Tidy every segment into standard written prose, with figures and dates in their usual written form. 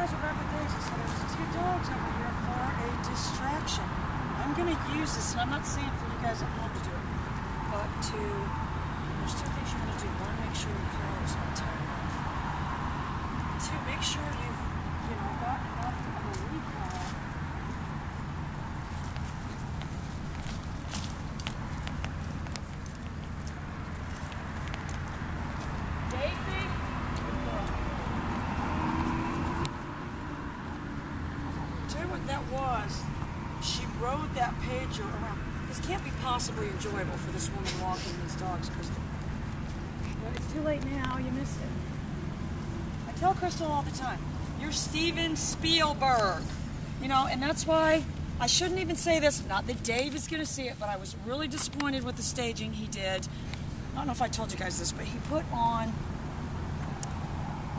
guys are back with Daisy, so there's 2 dogs over here for a distraction. I'm going to use this, and I'm not saying for you guys at home to do it, but there's 2 things you're going to do. 1, make sure your car is not tired enough. 2, make sure you've, got enough of a recall. Daisy? Tell you what that was. She rode that pager around. This can't be possibly enjoyable for this woman walking these dogs, Crystal. But it's too late now. You missed it. I tell Crystal all the time, you're Steven Spielberg. And that's why I shouldn't even say this. Not that Dave is going to see it, but I was really disappointed with the staging he did. I don't know if I told you guys this, but he put on,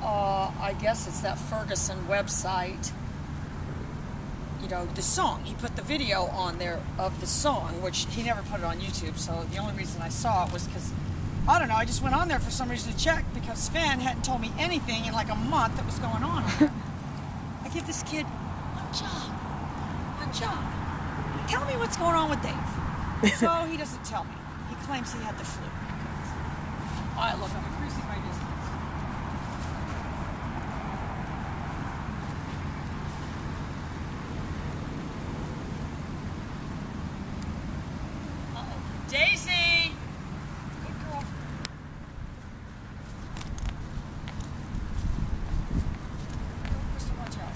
I guess it's that Ferguson website, the song. He put the video on there of the song, which he never put it on YouTube, so the only reason I saw it was because, I don't know, I just went on there for some reason to check because Sven hadn't told me anything in like a month that was going on there. I give this kid one job. Tell me what's going on with Dave. So he doesn't tell me. He claims he had the flu. All right, look, I'm increasing my distance. Daisy! Good girl. Crystal, watch out.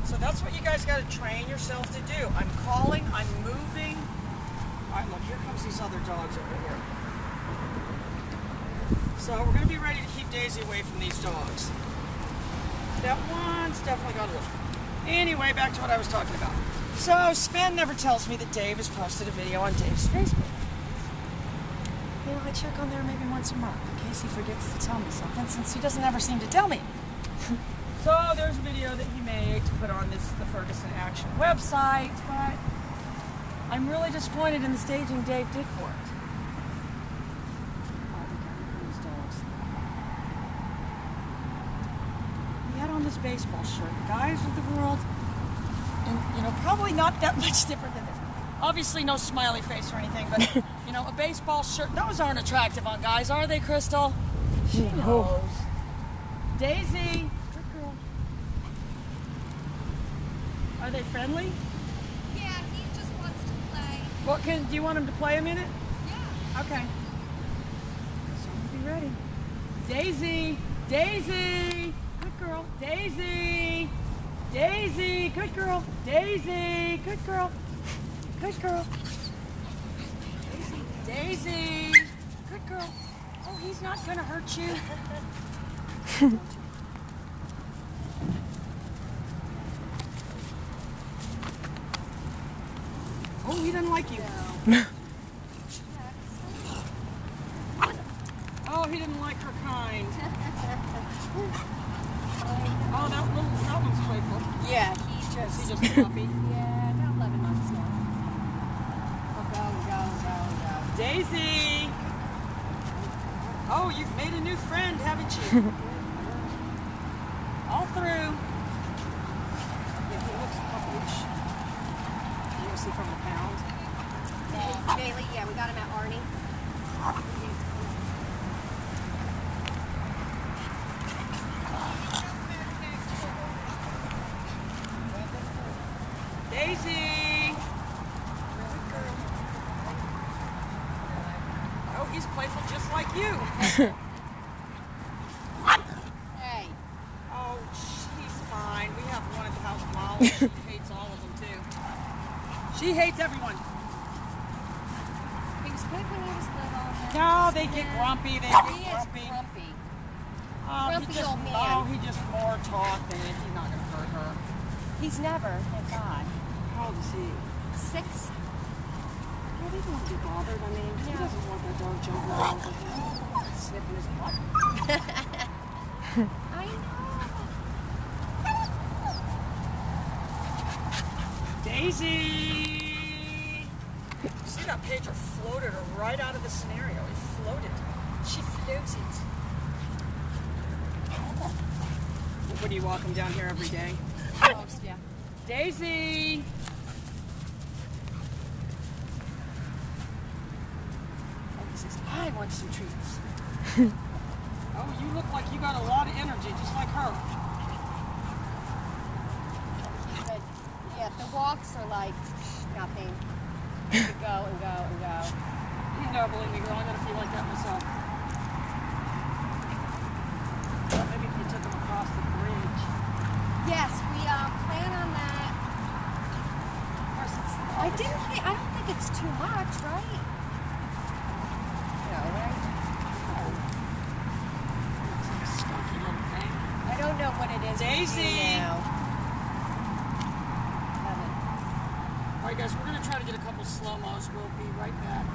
So that's what you guys got to train yourself to do. I'm calling, I'm moving. All right, look, here comes these other dogs over here. So we're going to be ready to keep Daisy away from these dogs. That one's definitely got a little. Anyway, back to what I was talking about. So, Sven never tells me that Dave has posted a video on Dave's Facebook. I check on there maybe once a month in case he forgets to tell me something, since he doesn't ever seem to tell me. So, there's a video that he made to put on the Ferguson Action website, but I'm really disappointed in the staging Dave did for it. Oh, look at these dogs. He had on this baseball shirt. Guys of the world. And, probably not that much different than this. Obviously no smiley face or anything, but, a baseball shirt. Those aren't attractive on guys, are they, Crystal? She knows. Daisy. Good girl. Are they friendly? Yeah, he just wants to play. Well, do you want him to play a minute? Yeah. Okay. So be ready. Daisy. Daisy. Good girl. Daisy. Daisy, good girl. Daisy, good girl. Good girl. Daisy, Daisy, good girl. Oh, he's not gonna hurt you. Oh, he doesn't like you. No. Oh, he didn't like her kind. Oh, that one's playful. Yeah, he just a puppy. Yeah, about 11 months now. Go. Daisy! Oh, you've made a new friend, haven't you? All through. Yeah, he looks puppyish. You can see from the pound. Bailey, yeah, we got him at Arnie. Daisy! Oh, he's playful just like you. Hey. Oh, she's fine. We have one at the house, Molly. She hates all of them, too. She hates everyone. He was good when he was little. No, they get grumpy. They He get is grumpy. grumpy. Grumpy old man. Oh, he just more talk than it. He's not going to hurt her. He's never, thank God. How old is he? 6. Well, he won't be bothered. I mean, he doesn't want that dog jumping all over him, sniffing his butt. I know. Daisy! See, that pager floated her right out of the scenario. It floated. She floated. What do you walk them down here every day? Almost, yeah. Daisy! Oh, he says, I want some treats. Oh, you look like you got a lot of energy, just like her. But, yeah, the walks are like nothing. You go and go and go. No, believe me, girl, I gotta feel like that myself. Well, maybe if you took them across the bridge. Yes, we plan on that. Of course, it's I don't think it's too much, right? No, right? skunky little thing. I don't know what it is. Daisy! Now. All right, guys, we're gonna try to get a couple slow-mos. We'll be right back.